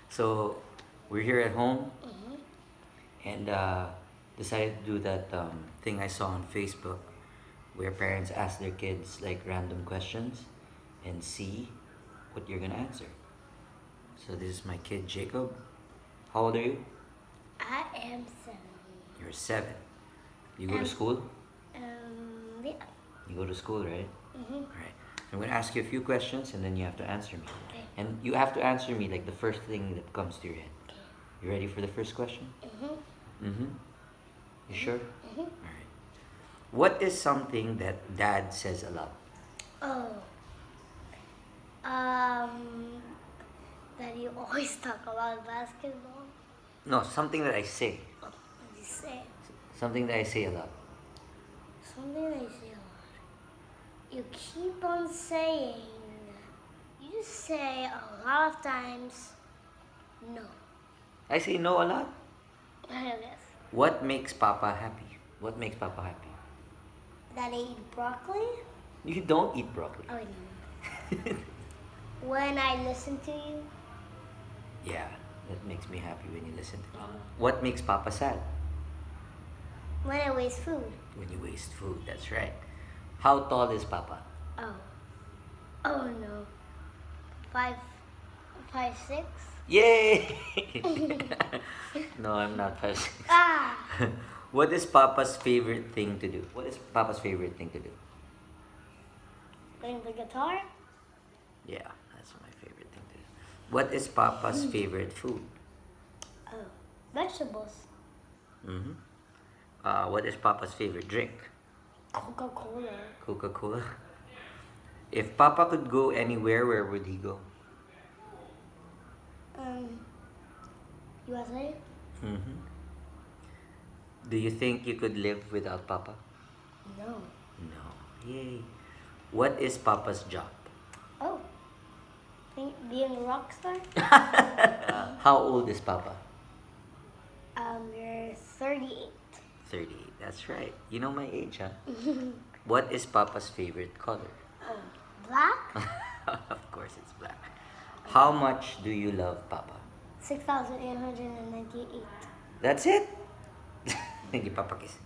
So we're here at home and decided to do that thing I saw on Facebook where parents ask their kids like random questions and see what you're gonna answer. So this is my kid Jacob. How old are you? I am 7. You're 7. You go to Um, school? Yeah. You go to school, right? Mm-hmm. Alright. So I'm gonna ask you a few questions and then you have to answer me. Okay. And you have to answer me like the first thing that comes to your head. Okay. You ready for the first question? Mm-hmm. Mm-hmm. You sure? Mm-hmm. Alright. What is something that dad says a lot? Oh. Um. That you always talk about basketball. No, something that I say. What did you say? Something that I say a lot. Something that you say a lot. You keep on saying. You just say a lot of times. No. I say no a lot. I guess. What makes Papa happy? What makes Papa happy? That I eat broccoli. You don't eat broccoli. Oh, no. When I listen to you. Yeah, that makes me happy when you listen to me. What makes Papa sad? When I waste food. When you waste food, that's right. How tall is Papa? Oh. Oh no. 5'6". Yay! No, I'm not 5'6". Ah. What is Papa's favorite thing to do? What is Papa's favorite thing to do? Playing the guitar. Yeah, that's my favorite thing to do. What is Papa's favorite food? Oh. Vegetables. Mm-hmm. What is Papa's favorite drink? Coca-Cola. Coca-Cola. If Papa could go anywhere, where would he go? USA. Mm-hmm. Do you think you could live without Papa? No. No. Yay. What is Papa's job? Oh. Being a rock star. How old is Papa? You're 38. 38. That's right. You know my age, huh? What is Papa's favorite color? Oh. Black. Of course, it's black. How much do you love Papa? 6,898. That's it. Hindi Papa kiss.